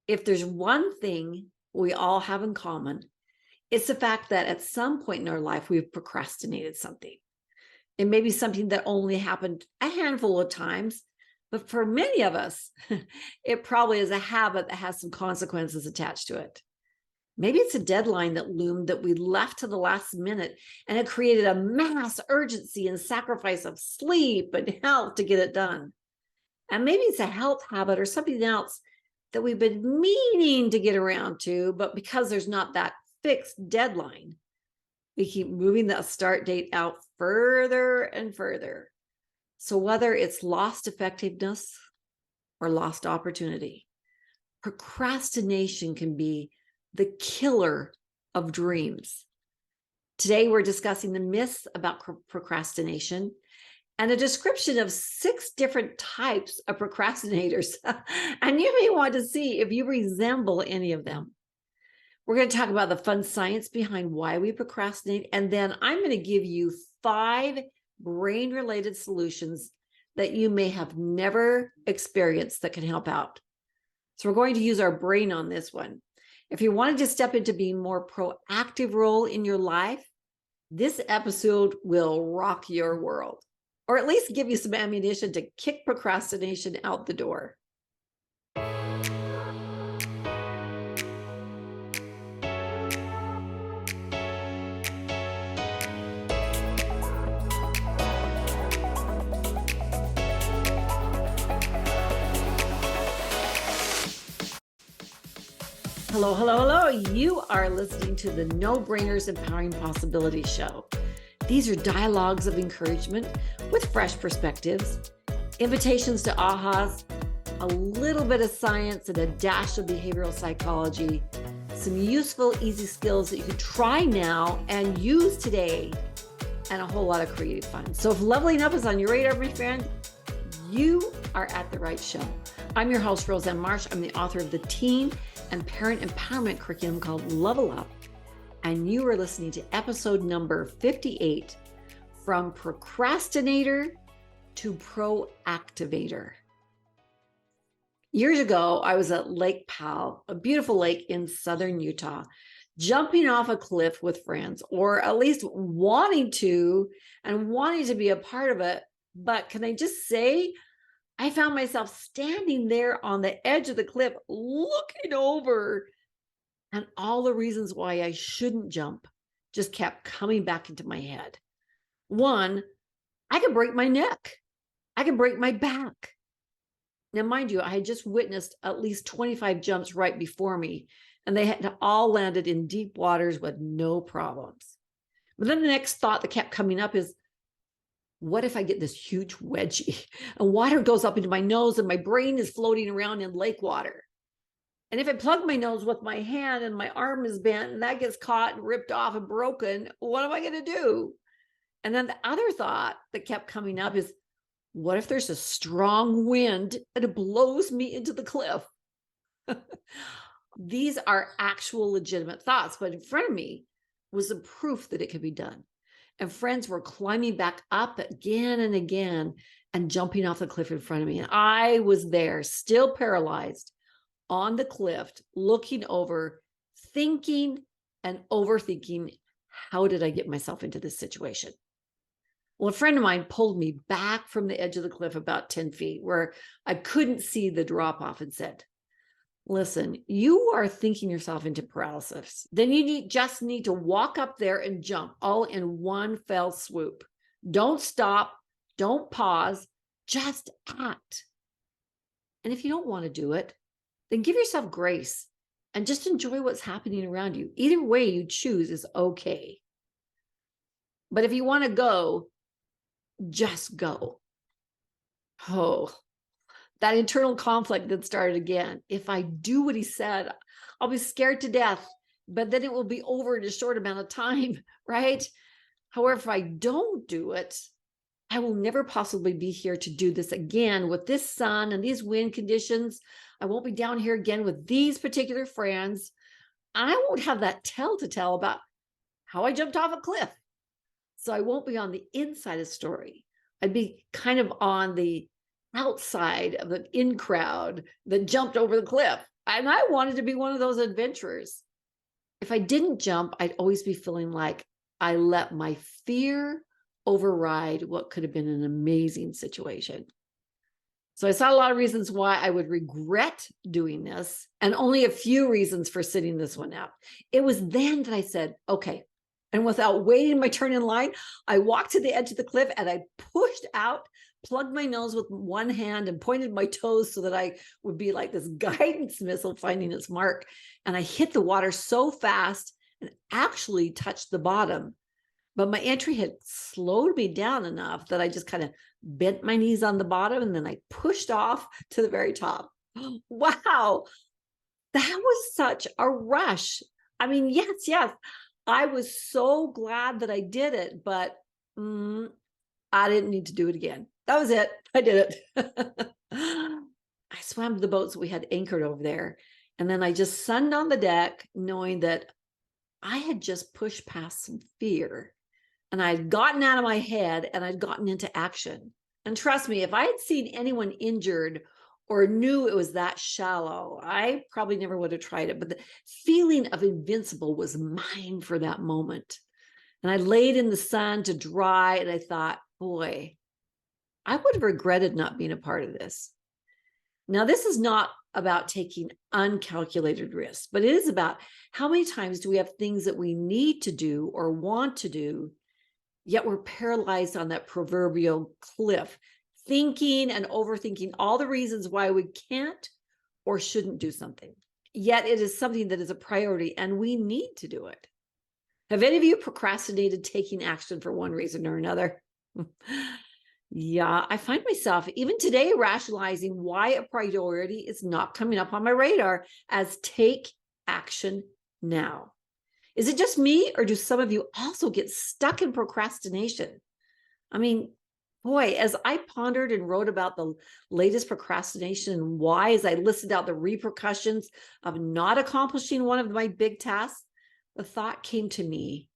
If there's one thing we all have in common, it's the fact that at some point in our life, we've procrastinated something. It may be something that only happened a handful of times, but for many of us, it probably is a habit that has some consequences attached to it. Maybe it's a deadline that loomed that we left to the last minute, and it created a mass urgency and sacrifice of sleep and health to get it done. And maybe it's a health habit or something else that we've been meaning to get around to, but because there's not that fixed deadline, we keep moving the start date out further and further. So whether it's lost effectiveness or lost opportunity, procrastination can be the killer of dreams. Today, we're discussing the myths about procrastination and a description of 6 different types of procrastinators. And you may want to see if you resemble any of them. We're going to talk about the fun science behind why we procrastinate. And then I'm going to give you 5 brain-related solutions that you may have never experienced that can help out. So we're going to use our brain on this one. If you wanted to step into being more proactive role in your life, this episode will rock your world, or at least give you some ammunition to kick procrastination out the door. Hello, hello, hello. You are listening to the No Brainers Empowering Possibilities Show. These are dialogues of encouragement with fresh perspectives, invitations to ahas, a little bit of science and a dash of behavioral psychology, some useful, easy skills that you can try now and use today, and a whole lot of creative fun. So if leveling up is on your radar, my friend, you are at the right show. I'm your host, Roseanne Marsh. I'm the author of the teen and parent empowerment curriculum called Level Up. And you are listening to episode number 58, From Procrastinator to Proactivator. Years ago, I was at Lake Powell, a beautiful lake in southern Utah, jumping off a cliff with friends, or at least wanting to be a part of it. But can I just say, I found myself standing there on the edge of the cliff, looking over, and all the reasons why I shouldn't jump just kept coming back into my head. 1, I could break my neck. I could break my back. Now, mind you, I had just witnessed at least 25 jumps right before me, and they had all landed in deep waters with no problems. But then the next thought that kept coming up is, what if I get this huge wedgie and water goes up into my nose and my brain is floating around in lake water? And if I plug my nose with my hand and my arm is bent and that gets caught and ripped off and broken, what am I going to do? And then the other thought that kept coming up is, what if there's a strong wind and it blows me into the cliff? These are actual legitimate thoughts, but in front of me was the proof that it could be done. And friends were climbing back up again and again and jumping off the cliff in front of me. And I was there, still paralyzed on the cliff, looking over, thinking and overthinking, how did I get myself into this situation? Well, a friend of mine pulled me back from the edge of the cliff about 10 feet where I couldn't see the drop off and said, listen, you are thinking yourself into paralysis. Then you just need to walk up there and jump all in one fell swoop. Don't stop. Don't pause. Just act. And if you don't want to do it, then give yourself grace and just enjoy what's happening around you. Either way you choose is okay. But if you want to go, just go. Oh, that internal conflict that started again. If I do what he said, I'll be scared to death, but then it will be over in a short amount of time, right? However, if I don't do it, I will never possibly be here to do this again with this sun and these wind conditions. I won't be down here again with these particular friends. I won't have that tell to tell about how I jumped off a cliff. So I won't be on the inside of the story. I'd be kind of on the outside of the in crowd that jumped over the cliff. And I wanted to be one of those adventurers. If I didn't jump, I'd always be feeling like I let my fear override what could have been an amazing situation. So I saw a lot of reasons why I would regret doing this, and only a few reasons for sitting this one out. It was then that I said, okay. And without waiting my turn in line, I walked to the edge of the cliff and I pushed out, plugged my nose with one hand and pointed my toes so that I would be like this guidance missile finding its mark. And I hit the water so fast and actually touched the bottom. But my entry had slowed me down enough that I just kind of bent my knees on the bottom and then I pushed off to the very top. Wow, that was such a rush. I mean, yes, I was so glad that I did it, but I didn't need to do it again. That was it. I did it. I swam to the boats we had anchored over there. And then I just sunned on the deck, knowing that I had just pushed past some fear. And I'd gotten out of my head and I'd gotten into action. And trust me, if I had seen anyone injured or knew it was that shallow, I probably never would have tried it. But the feeling of invincible was mine for that moment. And I laid in the sun to dry and I thought, boy, I would have regretted not being a part of this. Now, this is not about taking uncalculated risks, but it is about how many times do we have things that we need to do or want to do, yet we're paralyzed on that proverbial cliff, thinking and overthinking all the reasons why we can't or shouldn't do something. Yet it is something that is a priority and we need to do it. Have any of you procrastinated taking action for one reason or another? Yeah, I find myself even today rationalizing why a priority is not coming up on my radar as take action now. Is it just me, or do some of you also get stuck in procrastination? I mean, boy, as I pondered and wrote about the latest procrastination and why, as I listed out the repercussions of not accomplishing one of my big tasks, the thought came to me,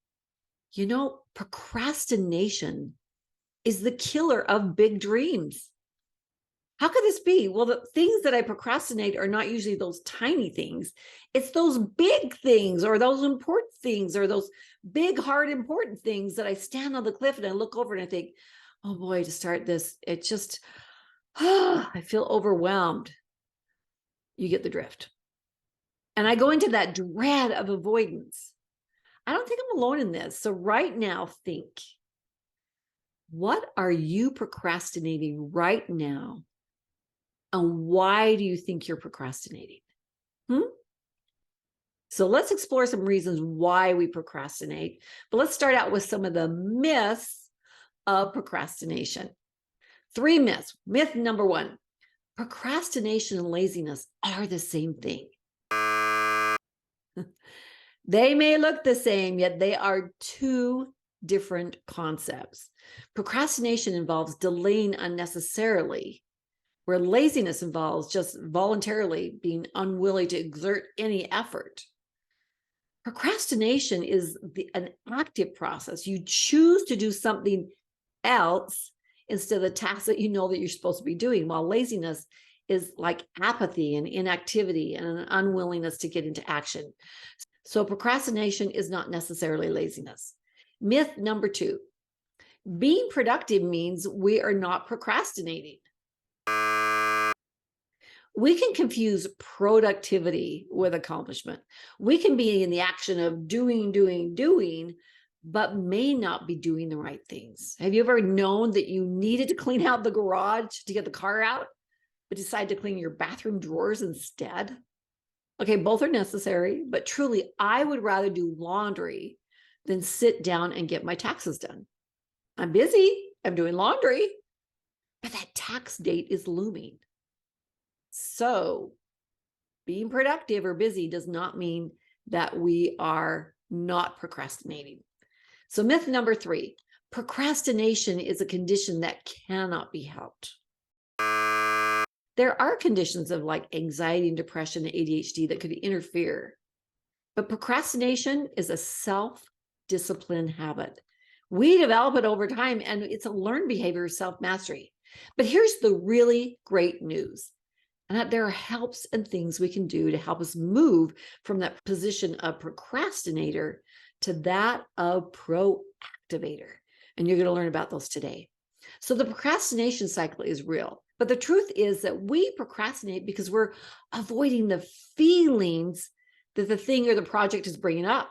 procrastination is the killer of big dreams. How could this be? Well, the things that I procrastinate are not usually those tiny things. It's those big things or those important things or those big, hard, important things that I stand on the cliff and I look over and I think, oh boy, to start this, it just, I feel overwhelmed. You get the drift. And I go into that dread of avoidance. I don't think I'm alone in this. So right now, think, what are you procrastinating right now? And why do you think you're procrastinating? So let's explore some reasons why we procrastinate. But let's start out with some of the myths of procrastination. 3 myths. Myth number 1, procrastination and laziness are the same thing. They may look the same, yet they are 2 different concepts. Procrastination involves delaying unnecessarily, where laziness involves just voluntarily being unwilling to exert any effort. Procrastination is an active process. You choose to do something else instead of the task that you know that you're supposed to be doing, while laziness is like apathy and inactivity and an unwillingness to get into action. So procrastination is not necessarily laziness. Myth number 2, being productive means we are not procrastinating. We can confuse productivity with accomplishment. We can be in the action of doing, but may not be doing the right things. Have you ever known that you needed to clean out the garage to get the car out, but decide to clean your bathroom drawers instead? Okay, both are necessary, but truly, I would rather do laundry than sit down and get my taxes done. I'm busy, I'm doing laundry, but that tax date is looming. So being productive or busy does not mean that we are not procrastinating. So myth number 3, procrastination is a condition that cannot be helped. There are conditions of like anxiety and depression and ADHD that could interfere, but procrastination is a self-discipline habit. We develop it over time, and it's a learned behavior of self-mastery. But here's the really great news. and that there are helps and things we can do to help us move from that position of procrastinator to that of proactivator. And you're going to learn about those today. So the procrastination cycle is real. But the truth is that we procrastinate because we're avoiding the feelings that the thing or the project is bringing up.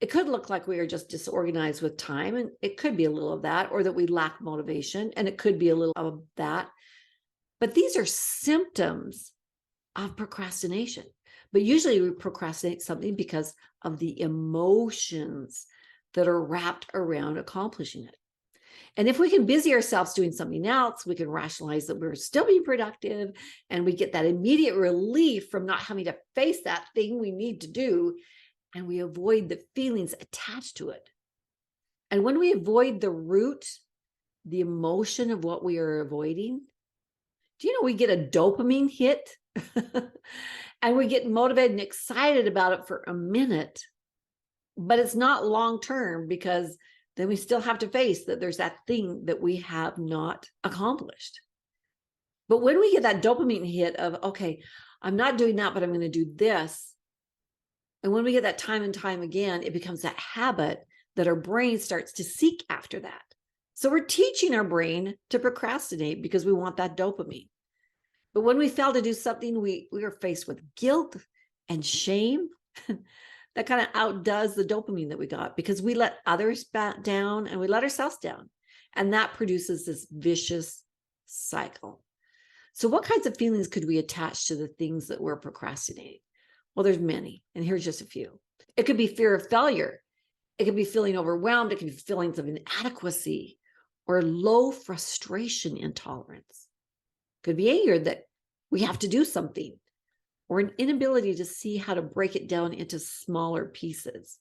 It could look like we are just disorganized with time, and it could be a little of that, or that we lack motivation, and it could be a little of that. But these are symptoms of procrastination. But usually we procrastinate something because of the emotions that are wrapped around accomplishing it. And if we can busy ourselves doing something else, we can rationalize that we're still being productive, and we get that immediate relief from not having to face that thing we need to do, and we avoid the feelings attached to it. And when we avoid the root, the emotion of what we are avoiding, do you know we get a dopamine hit? And we get motivated and excited about it for a minute, but it's not long term, because then we still have to face that there's that thing that we have not accomplished. But when we get that dopamine hit of, okay, I'm not doing that, but I'm going to do this. And when we get that time and time again, it becomes that habit that our brain starts to seek after that. So we're teaching our brain to procrastinate because we want that dopamine. But when we fail to do something, we are faced with guilt and shame. That kind of outdoes the dopamine that we got, because we let others down and we let ourselves down. And that produces this vicious cycle. So what kinds of feelings could we attach to the things that we're procrastinating? Well, there's many, and here's just a few. It could be fear of failure. It could be feeling overwhelmed. It could be feelings of inadequacy or low frustration intolerance. It could be anger that we have to do something, or an inability to see how to break it down into smaller pieces.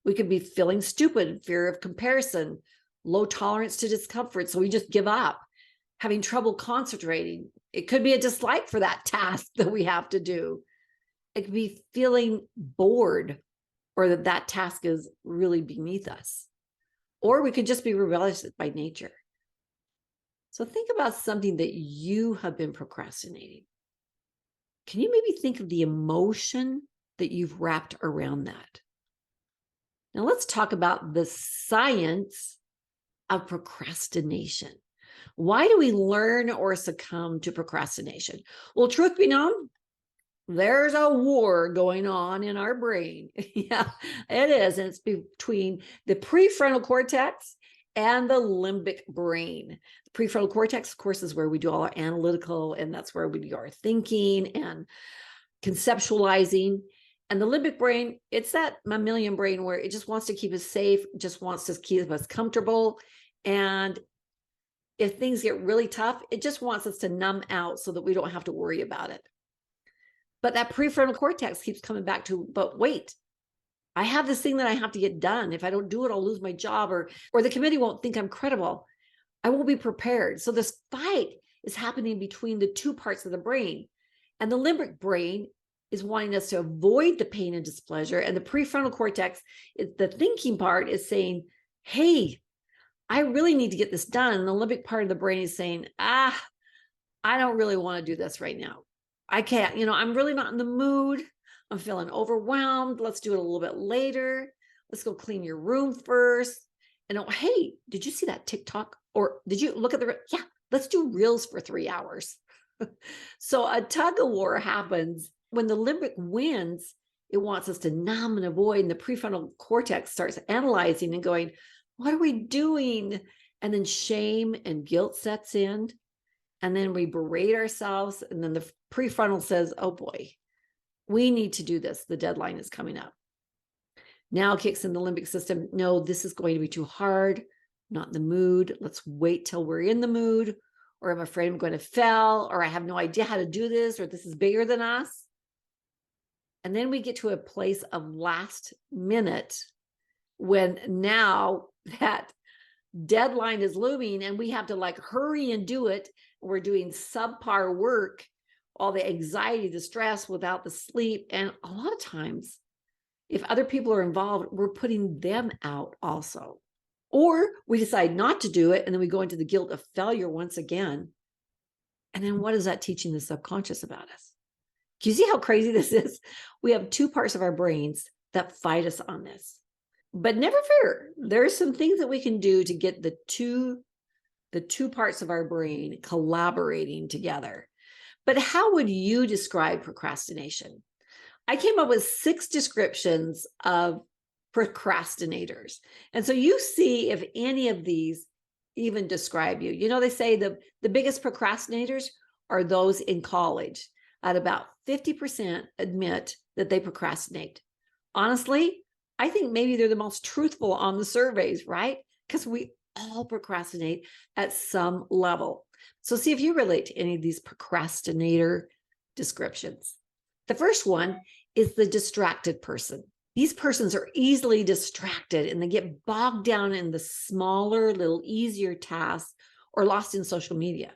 We could be feeling stupid, fear of comparison, low tolerance to discomfort, so we just give up, having trouble concentrating. It could be a dislike for that task that we have to do. It could be feeling bored, or that task is really beneath us. Or we could just be rebellious by nature. So think about something that you have been procrastinating. Can you maybe think of the emotion that you've wrapped around that? Now let's talk about the science of procrastination. Why do we learn or succumb to procrastination? Well, truth be known, there's a war going on in our brain. Yeah, it is. And it's between the prefrontal cortex and the limbic brain. The prefrontal cortex, of course, is where we do all our analytical, and that's where we do our thinking and conceptualizing. And the limbic brain, it's that mammalian brain where it just wants to keep us safe, just wants to keep us comfortable. And if things get really tough, it just wants us to numb out so that we don't have to worry about it. But that prefrontal cortex keeps coming back to, but wait, I have this thing that I have to get done. If I don't do it, I'll lose my job, or the committee won't think I'm credible. I won't be prepared. So this fight is happening between the two parts of the brain. And the limbic brain is wanting us to avoid the pain and displeasure. And the prefrontal cortex, the thinking part, is saying, hey, I really need to get this done. And the limbic part of the brain is saying, I don't really want to do this right now. I can't, I'm really not in the mood. I'm feeling overwhelmed. Let's do it a little bit later. Let's go clean your room first. And oh, hey, did you see that TikTok? Or did you look at yeah, let's do reels for 3 hours. So a tug of war happens when the limbic wins. It wants us to numb and avoid. And the prefrontal cortex starts analyzing and going, what are we doing? And then shame and guilt sets in. And then we berate ourselves. And then the prefrontal says, oh boy, we need to do this. The deadline is coming up. Now kicks in the limbic system. No, this is going to be too hard. Not in the mood. Let's wait till we're in the mood. Or I'm afraid I'm going to fail. Or I have no idea how to do this. Or this is bigger than us. And then we get to a place of last minute when now that deadline is looming and we have to hurry and do it. We're doing subpar work, all the anxiety, the stress, without the sleep. And a lot of times, if other people are involved, we're putting them out also. Or we decide not to do it, and then we go into the guilt of failure once again. And then what is that teaching the subconscious about us? Do you see how crazy this is? We have two parts of our brains that fight us on this. But never fear, there are some things that we can do to get the two parts of our brain collaborating together. But how would you describe procrastination? I came up with 6 descriptions of procrastinators. And so you see if any of these even describe you. You know, they say the biggest procrastinators are those in college. At about 50% admit that they procrastinate. Honestly, I think maybe they're the most truthful on the surveys, right? Because we all procrastinate at some level. So see if you relate to any of these procrastinator descriptions. The first one is the distracted person. These persons are easily distracted and they get bogged down in the smaller, little easier tasks or lost in social media.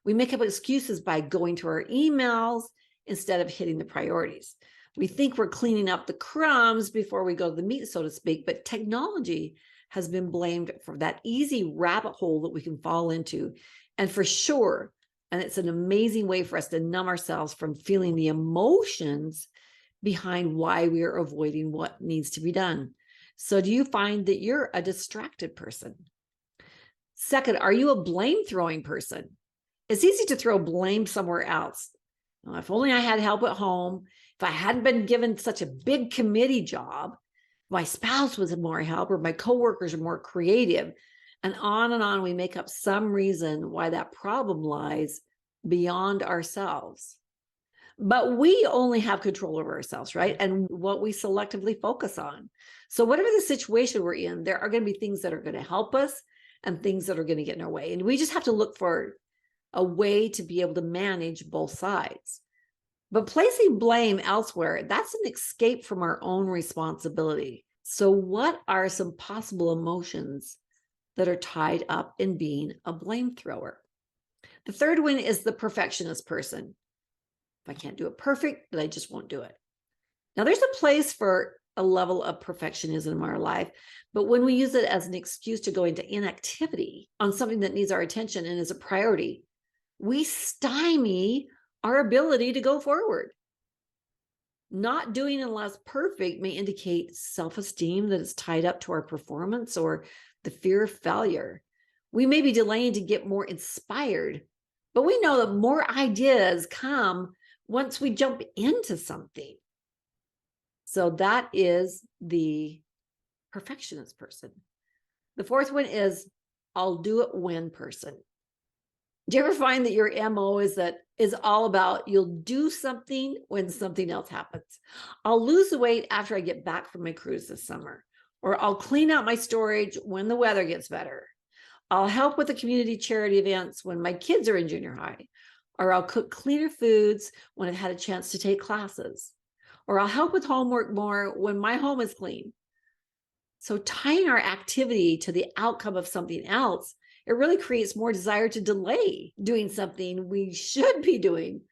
We make up excuses by going to our emails instead of hitting the priorities. We think we're cleaning up the crumbs before we go to the meat, so to speak, but technology has been blamed for that easy rabbit hole that we can fall into. And for sure, and it's an amazing way for us to numb ourselves from feeling the emotions behind why we are avoiding what needs to be done. So do you find that you're a distracted person? Second, are you a blame-throwing person? It's easy to throw blame somewhere else. Well, if only I had help at home, if I hadn't been given such a big committee job, my spouse was more help, or my coworkers are more creative, and on we make up some reason why that problem lies beyond ourselves. But we only have control over ourselves, right? And what we selectively focus on. So whatever the situation we're in, there are going to be things that are going to help us and things that are going to get in our way. And we just have to look for a way to be able to manage both sides. But placing blame elsewhere, that's an escape from our own responsibility. So what are some possible emotions that are tied up in being a blame thrower? The third one is the perfectionist person. If I can't do it perfect, then I just won't do it. Now, there's a place for a level of perfectionism in our life, but when we use it as an excuse to go into inactivity on something that needs our attention and is a priority, we stymie our ability to go forward. Not doing unless perfect may indicate self-esteem that is tied up to our performance or the fear of failure. We may be delaying to get more inspired, but we know that more ideas come once we jump into something. So that is the perfectionist person. The fourth one is I'll do it when person. Do you ever find that your MO is all about you'll do something when something else happens? I'll lose the weight after I get back from my cruise this summer, or I'll clean out my storage when the weather gets better. I'll help with the community charity events when my kids are in junior high, or I'll cook cleaner foods when I've had a chance to take classes, or I'll help with homework more when my home is clean. So tying our activity to the outcome of something else, it really creates more desire to delay doing something we should be doing.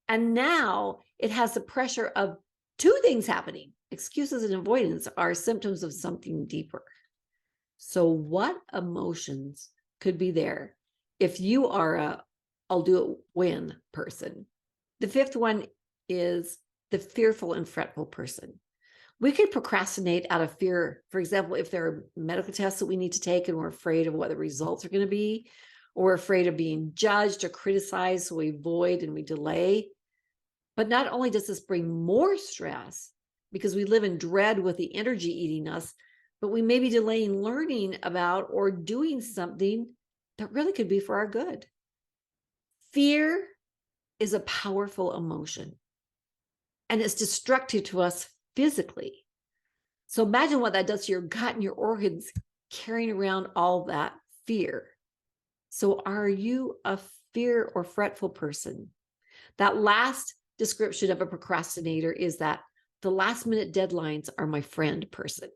And now it has the pressure of 2 things happening. Excuses and avoidance are symptoms of something deeper. So what emotions could be there if you are a I'll do it when person? The fifth one is the fearful and fretful person. We could procrastinate out of fear. For example, if there are medical tests that we need to take and we're afraid of what the results are going to be, or we're afraid of being judged or criticized, so we avoid and we delay. But not only does this bring more stress because we live in dread with the energy eating us, but we may be delaying learning about or doing something that really could be for our good. Fear is a powerful emotion, and it's destructive to us physically. So imagine what that does to your gut and your organs, carrying around all that fear. So are you a fear or fretful person? That last description of a procrastinator is that the last minute deadlines are my friend person.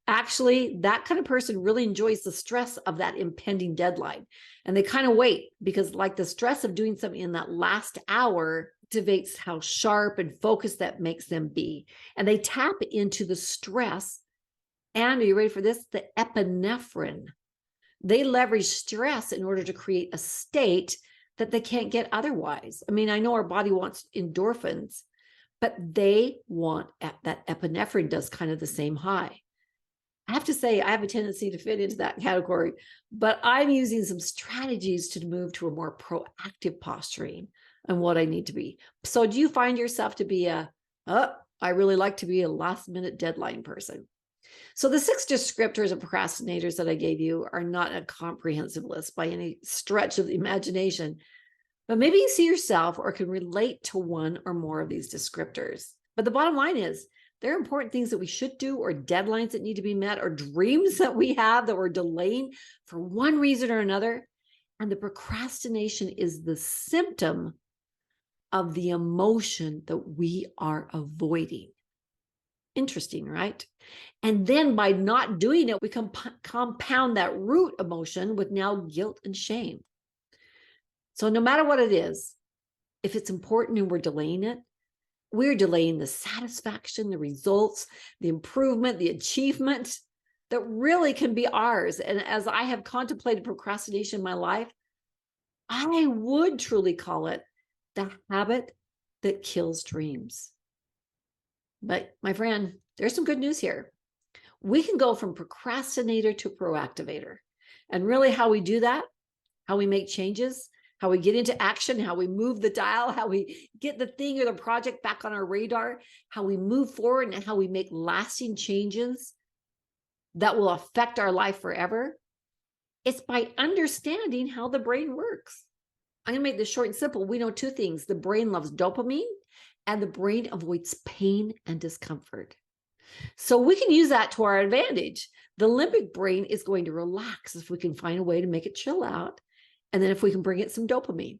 Actually, that kind of person really enjoys the stress of that impending deadline. And they kind of wait because like the stress of doing something in that last hour activates how sharp and focused that makes them be. And they tap into the stress. And are you ready for this? The epinephrine. They leverage stress in order to create a state that they can't get otherwise. I mean, I know our body wants endorphins, but they want that epinephrine does kind of the same high. I have to say, I have a tendency to fit into that category, but I'm using some strategies to move to a more proactive posturing and what I need to be. So do you find yourself to be I really like to be a last minute deadline person? So the 6 descriptors of procrastinators that I gave you are not a comprehensive list by any stretch of the imagination, but maybe you see yourself or can relate to one or more of these descriptors. But the bottom line is, there are important things that we should do, or deadlines that need to be met, or dreams that we have that we're delaying for one reason or another. And the procrastination is the symptom of the emotion that we are avoiding. Interesting, right? And then by not doing it, we compound that root emotion with now guilt and shame. So no matter what it is, if it's important and we're delaying it, we're delaying the satisfaction, the results, the improvement, the achievement that really can be ours. And as I have contemplated procrastination in my life, I would truly call it the habit that kills dreams. But my friend, there's some good news here. We can go from procrastinator to proactivator. And really how we do that, how we make changes, how we get into action, how we move the dial, how we get the thing or the project back on our radar, how we move forward, and how we make lasting changes that will affect our life forever. It's by understanding how the brain works. I'm going to make this short and simple. We know 2 things. The brain loves dopamine, and the brain avoids pain and discomfort. So we can use that to our advantage. The limbic brain is going to relax if we can find a way to make it chill out. And then if we can bring it some dopamine.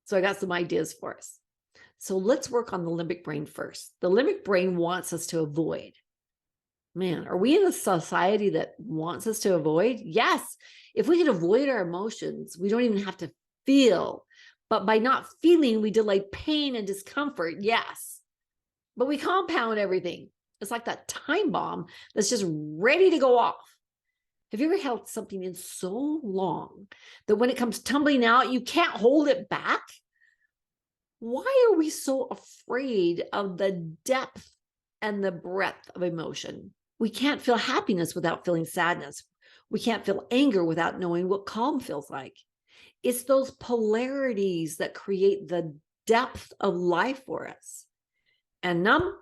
So I got some ideas for us. So let's work on the limbic brain first. The limbic brain wants us to avoid. Man, are we in a society that wants us to avoid? Yes. If we can avoid our emotions, we don't even have to feel. But by not feeling, we delay pain and discomfort. Yes. But we compound everything. It's like that time bomb that's just ready to go off. Have you ever held something in so long that when it comes tumbling out, you can't hold it back? Why are we so afraid of the depth and the breadth of emotion? We can't feel happiness without feeling sadness. We can't feel anger without knowing what calm feels like. It's those polarities that create the depth of life for us. And numb,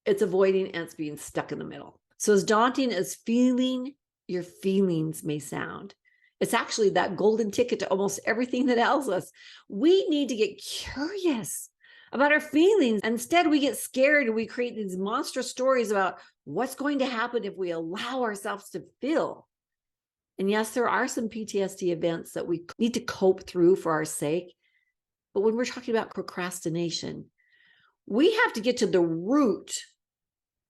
it's avoiding and it's being stuck in the middle. So as daunting as feeling your feelings may sound, it's actually that golden ticket to almost everything that ails us. We need to get curious about our feelings. Instead, we get scared and we create these monstrous stories about what's going to happen if we allow ourselves to feel. And yes, there are some PTSD events that we need to cope through for our sake. But when we're talking about procrastination, we have to get to the root,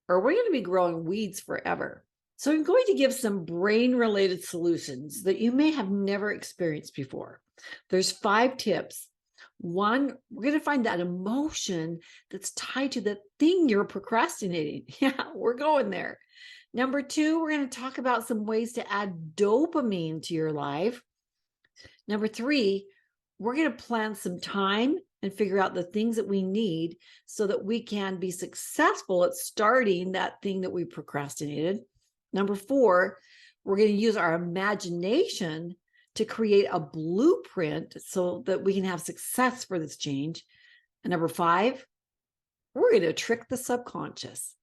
or we're going to be growing weeds forever. So I'm going to give some brain-related solutions that you may have never experienced before. There's 5 tips. 1, we're going to find that emotion that's tied to the thing you're procrastinating. Yeah, we're going there. Number 2, we're going to talk about some ways to add dopamine to your life. Number 3, we're going to plan some time and figure out the things that we need so that we can be successful at starting that thing that we procrastinated. Number 4, we're going to use our imagination to create a blueprint so that we can have success for this change. And number 5, we're going to trick the subconscious.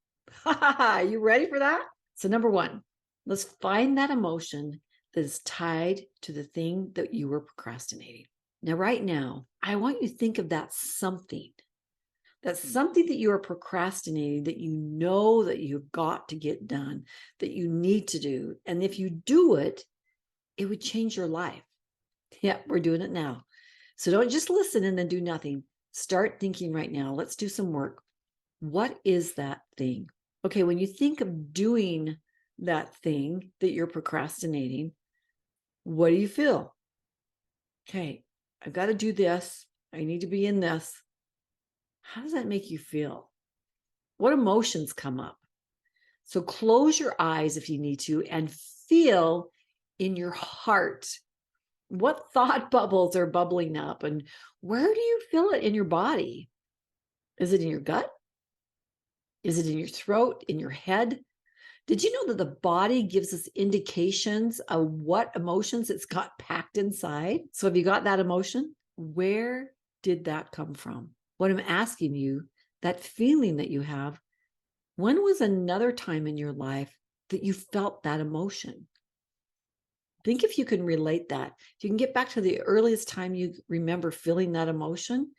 You ready for that? So number 1, let's find that emotion that is tied to the thing that you were procrastinating. Now, right now, I want you to think of that something. That's something that you are procrastinating, that you know that you've got to get done, that you need to do. And if you do it, it would change your life. Yeah, we're doing it now. So don't just listen and then do nothing. Start thinking right now. Let's do some work. What is that thing? Okay, when you think of doing that thing that you're procrastinating, what do you feel? Okay, I've got to do this. I need to be in this. How does that make you feel? What emotions come up? So close your eyes if you need to and feel in your heart What thought bubbles are bubbling up, and where do you feel it in your body? Is it in your gut? Is it in your throat, in your head? Did you know that the body gives us indications of what emotions it's got packed inside? So have you got that emotion? Where did that come from? What I'm asking you, that feeling that you have, when was another time in your life that you felt that emotion? Think if you can relate that. If you can get back to the earliest time you remember feeling that emotion,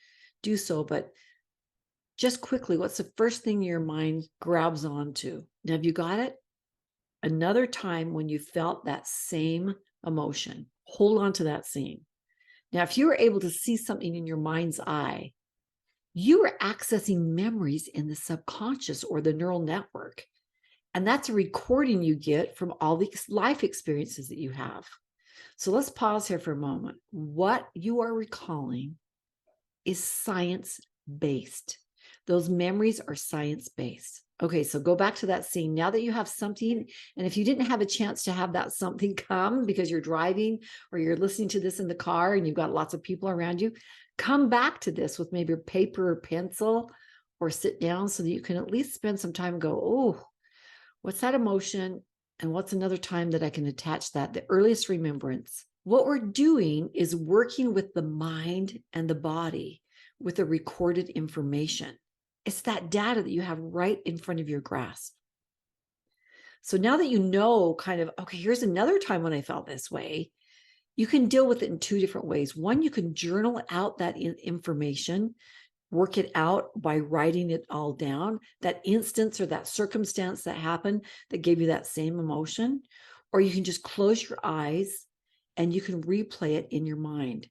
do so. But just quickly, what's the first thing your mind grabs onto? Have you got it? Another time when you felt that same emotion. Hold on to that scene. Now, if you were able to see something in your mind's eye, you are accessing memories in the subconscious or the neural network. And that's a recording you get from all these life experiences that you have. So let's pause here for a moment. What you are recalling is science-based. Those memories are science-based. Okay, so go back to that scene. Now that you have something, and if you didn't have a chance to have that something come because you're driving or you're listening to this in the car and you've got lots of people around you, come back to this with maybe a paper or pencil, or sit down so that you can at least spend some time and go, oh, what's that emotion? And what's another time that I can attach that? The earliest remembrance. What we're doing is working with the mind and the body with the recorded information. It's that data that you have right in front of your grasp. So now that you know kind of, okay, here's another time when I felt this way, you can deal with it in two different ways. One, you can journal out that information, work it out by writing it all down, that instance or that circumstance that happened that gave you that same emotion. Or you can just close your eyes and you can replay it in your mind.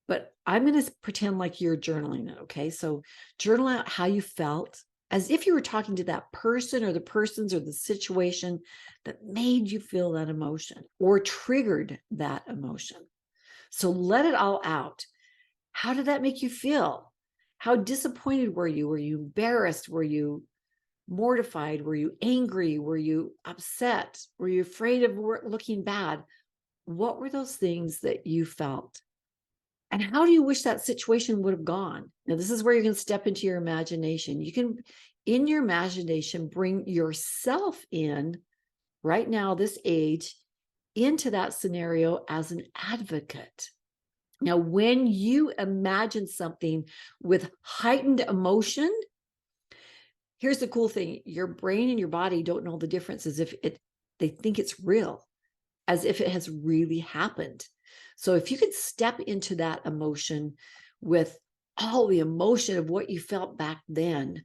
But I'm going to pretend like you're journaling it, okay? So journal out how you felt as if you were talking to that person or the persons or the situation that made you feel that emotion or triggered that emotion. So let it all out. How did that make you feel? How disappointed were you? Were you embarrassed? Were you mortified? Were you angry? Were you upset? Were you afraid of looking bad? What were those things that you felt? And how do you wish that situation would have gone? Now, this is where you can step into your imagination. You can, in your imagination, bring yourself in right now, this age, into that scenario as an advocate. Now, when you imagine something with heightened emotion, here's the cool thing. Your brain and your body don't know the difference as if they think it's real, as if it has really happened. So if you could step into that emotion with all the emotion of what you felt back then,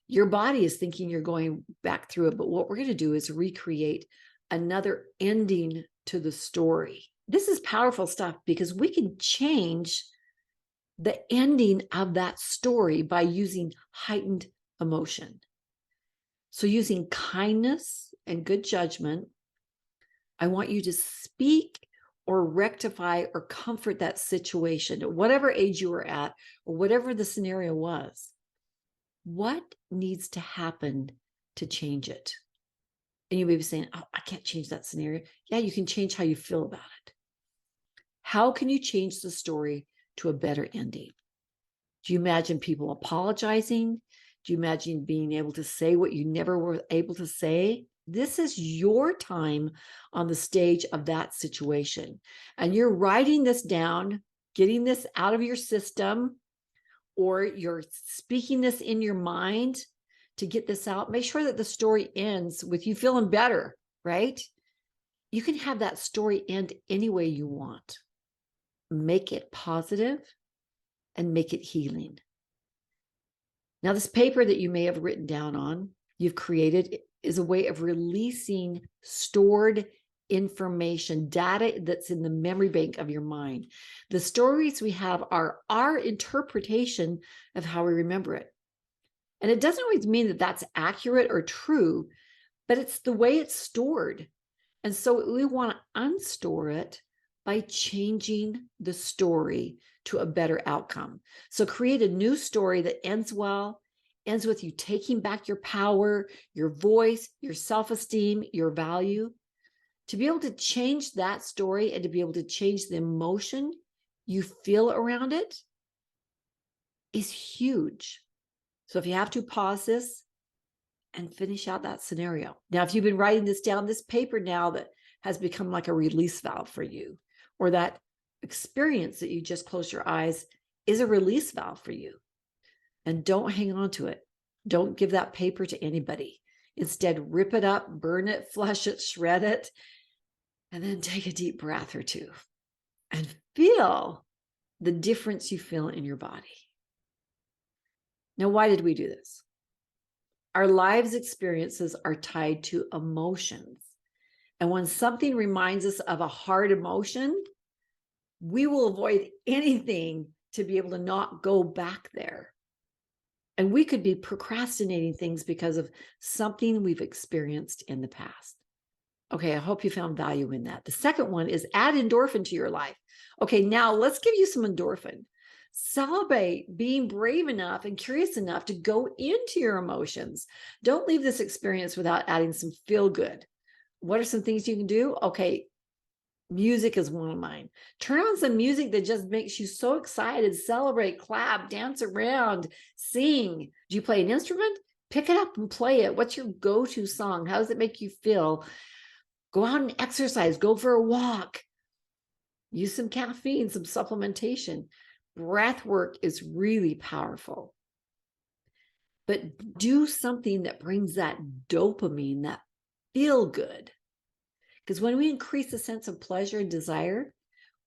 your body is thinking you're going back through it. But what we're going to do is recreate another ending to the story. This is powerful stuff because we can change the ending of that story by using heightened emotion. So using kindness and good judgment, I want you to speak or rectify or comfort that situation at whatever age you were at or whatever the scenario was. What needs to happen to change it? And you may be saying, oh, I can't change that scenario. Yeah, you can change how you feel about it. How can you change the story to a better ending? Do you imagine people apologizing? Do you imagine being able to say what you never were able to say? This is your time on the stage of that situation. And you're writing this down, getting this out of your system, or you're speaking this in your mind to get this out. Make sure that the story ends with you feeling better, right? You can have that story end any way you want. Make it positive and make it healing. Now, this paper that you may have written down on, you've created, is a way of releasing stored information, data that's in the memory bank of your mind. The stories we have are our interpretation of how we remember it. And it doesn't always mean that that's accurate or true, but it's the way it's stored. And so we want to unstore it by changing the story to a better outcome. So create a new story that ends well, ends with you taking back your power, your voice, your self-esteem, your value, To be able to change that story and to be able to change the emotion you feel around it is huge. So if you have to, pause this and finish out that scenario. Now, if you've been writing this down, this paper now that has become like a release valve for you, or that experience that you just close your eyes is a release valve for you. And don't hang on to it. Don't give that paper to anybody. Instead, rip it up, burn it, flush it, shred it, and then take a deep breath or two and feel the difference you feel in your body. Now, why did we do this? Our lives' experiences are tied to emotions. And when something reminds us of a hard emotion, we will avoid anything to be able to not go back there. And we could be procrastinating things because of something we've experienced in the past. Okay, I hope you found value in that. The second one is add endorphin to your life. Okay, now let's give you some endorphin. Celebrate being brave enough and curious enough to go into your emotions. Don't leave this experience without adding some feel good. What are some things you can do? Okay, music is one of mine. Turn on some music that just makes you so excited. Celebrate, clap, dance around, sing. Do you play an instrument? Pick it up and play it. What's your go-to song? How does it make you feel? Go out and exercise. Go for a walk. Use some caffeine, some supplementation. Breath work is really powerful. But do something that brings that dopamine, that feel good. Because when we increase the sense of pleasure and desire,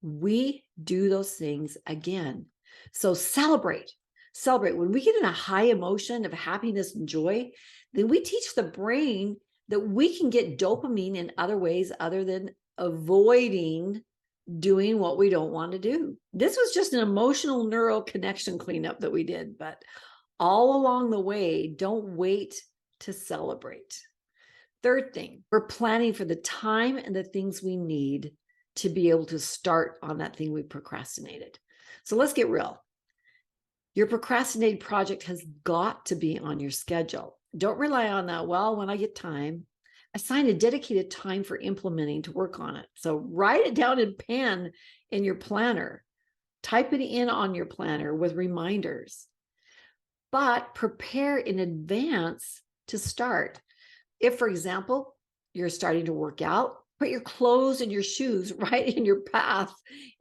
we do those things again. So celebrate. When we get in a high emotion of happiness and joy, then we teach the brain that we can get dopamine in other ways other than avoiding doing what we don't want to do. This was just an emotional neural connection cleanup that we did, but all along the way, don't wait to celebrate. Third thing, we're planning for the time and the things we need to be able to start on that thing we procrastinated. So let's get real. Your procrastinated project has got to be on your schedule. Don't rely on that. Well, when I get time, assign a dedicated time for implementing to work on it. So write it down in pen in your planner. Type it in on your planner with reminders. But prepare in advance to start. If, for example, you're starting to work out, put your clothes and your shoes right in your path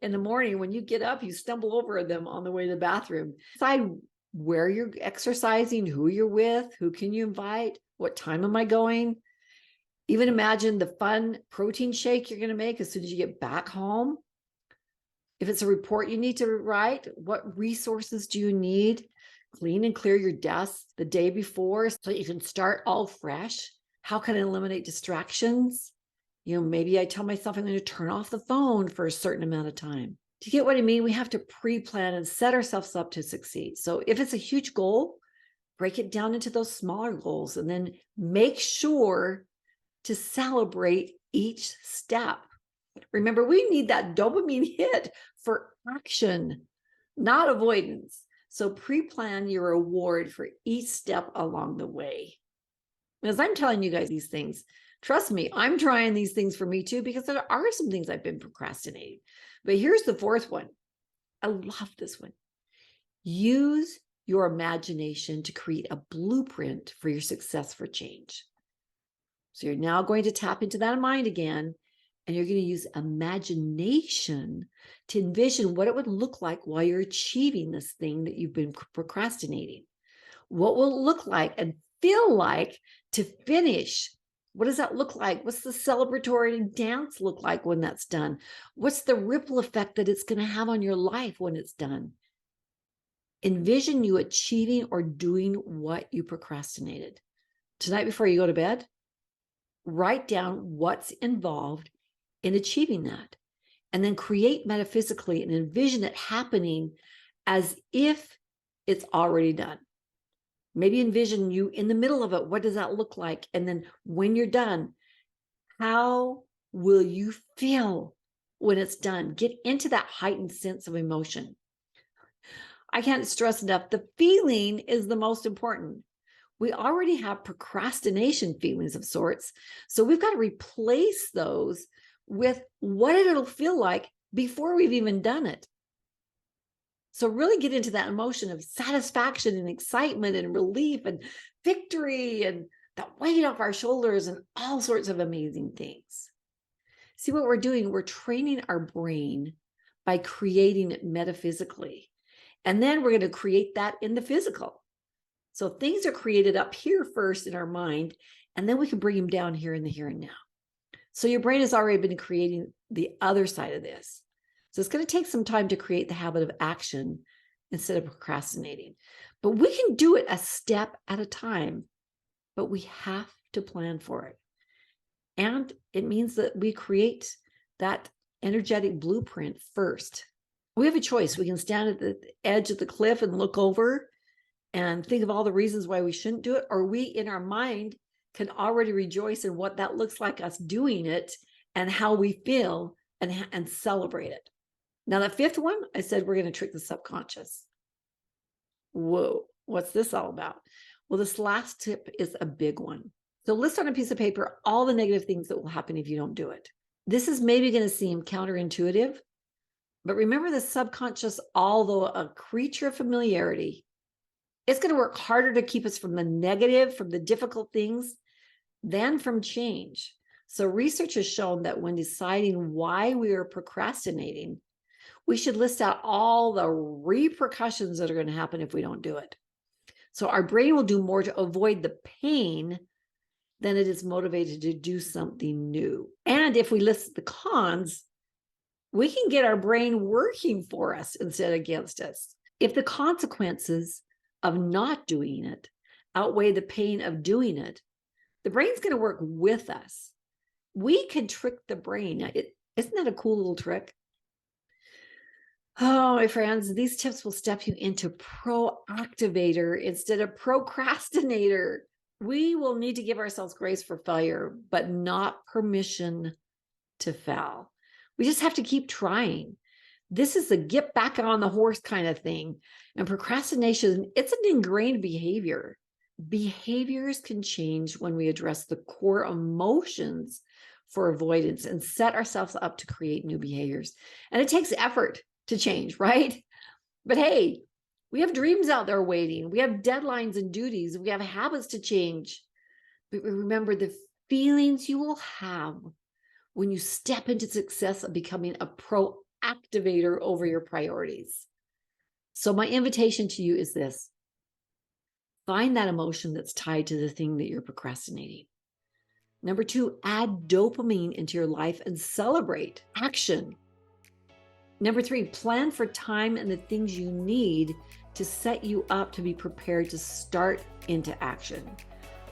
in the morning. When you get up, you stumble over them on the way to the bathroom. Decide where you're exercising, who you're with, who can you invite, what time am I going? Even imagine the fun protein shake you're going to make as soon as you get back home. If it's a report you need to write, what resources do you need? Clean and clear your desk the day before so you can start all fresh. How can I eliminate distractions? Maybe I tell myself I'm going to turn off the phone for a certain amount of time. Do you get what I mean? We have to pre-plan and set ourselves up to succeed. So if it's a huge goal, break it down into those smaller goals and then make sure to celebrate each step. Remember, we need that dopamine hit for action, not avoidance. So pre-plan your reward for each step along the way. As I'm telling you guys these things, trust me, I'm trying these things for me too, because there are some things I've been procrastinating. But here's the fourth one. I love this one. Use your imagination to create a blueprint for your success for change. So you're now going to tap into that mind again, and you're going to use imagination to envision what it would look like while you're achieving this thing that you've been procrastinating. What will it look like and feel like to finish? What does that look like? What's the celebratory dance look like when that's done? What's the ripple effect that it's going to have on your life when it's done? Envision you achieving or doing what you procrastinated. Tonight before you go to bed, write down what's involved in achieving that. And then create metaphysically and envision it happening as if it's already done. Maybe envision you in the middle of it. What does that look like? And then when you're done, how will you feel when it's done? Get into that heightened sense of emotion. I can't stress enough, the feeling is the most important. We already have procrastination feelings of sorts. So we've got to replace those with what it'll feel like before we've even done it. So really get into that emotion of satisfaction and excitement and relief and victory and that weight off our shoulders and all sorts of amazing things. See what we're doing? We're training our brain by creating it metaphysically. And then we're going to create that in the physical. So things are created up here first in our mind, and then we can bring them down here in the here and now. So your brain has already been creating the other side of this. So it's going to take some time to create the habit of action instead of procrastinating. But we can do it a step at a time, but we have to plan for it. And it means that we create that energetic blueprint first. We have a choice. We can stand at the edge of the cliff and look over and think of all the reasons why we shouldn't do it, or we in our mind can already rejoice in what that looks like us doing it and how we feel and celebrate it. Now, the fifth one, I said we're going to trick the subconscious. Whoa, what's this all about? Well, this last tip is a big one. So list on a piece of paper all the negative things that will happen if you don't do it. This is maybe going to seem counterintuitive, but remember the subconscious, although a creature of familiarity, it's going to work harder to keep us from the negative, from the difficult things, than from change. So research has shown that when deciding why we are procrastinating, we should list out all the repercussions that are going to happen if we don't do it. So our brain will do more to avoid the pain than it is motivated to do something new. And if we list the cons, we can get our brain working for us instead of against us. If the consequences of not doing it outweigh the pain of doing it, the brain's going to work with us. We can trick the brain. Isn't that a cool little trick? Oh, my friends, these tips will step you into Proactivator instead of Procrastinator. We will need to give ourselves grace for failure, but not permission to fail. We just have to keep trying. This is the get back on the horse kind of thing. And procrastination, it's an ingrained behavior. Behaviors can change when we address the core emotions for avoidance and set ourselves up to create new behaviors. And it takes effort to change, right? But hey, we have dreams out there waiting. We have deadlines and duties. We have habits to change. But remember the feelings you will have when you step into success of becoming a proactivator over your priorities. So my invitation to you is this. Find that emotion that's tied to the thing that you're procrastinating. Number 2, add dopamine into your life and celebrate action. Number 3, plan for time and the things you need to set you up to be prepared to start into action.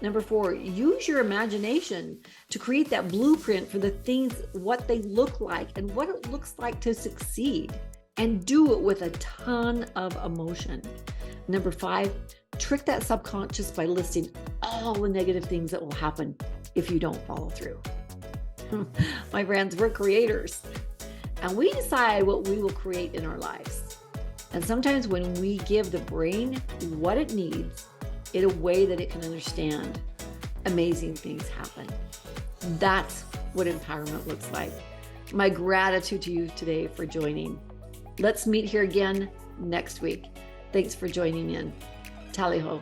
Number 4, use your imagination to create that blueprint for the things, what they look like and what it looks like to succeed, and do it with a ton of emotion. Number 5, trick that subconscious by listing all the negative things that will happen if you don't follow through. My friends, we're creators, and we decide what we will create in our lives. And sometimes when we give the brain what it needs in a way that it can understand, amazing things happen. That's what empowerment looks like. My gratitude to you today for joining. Let's meet here again next week. Thanks for joining in. Tally ho.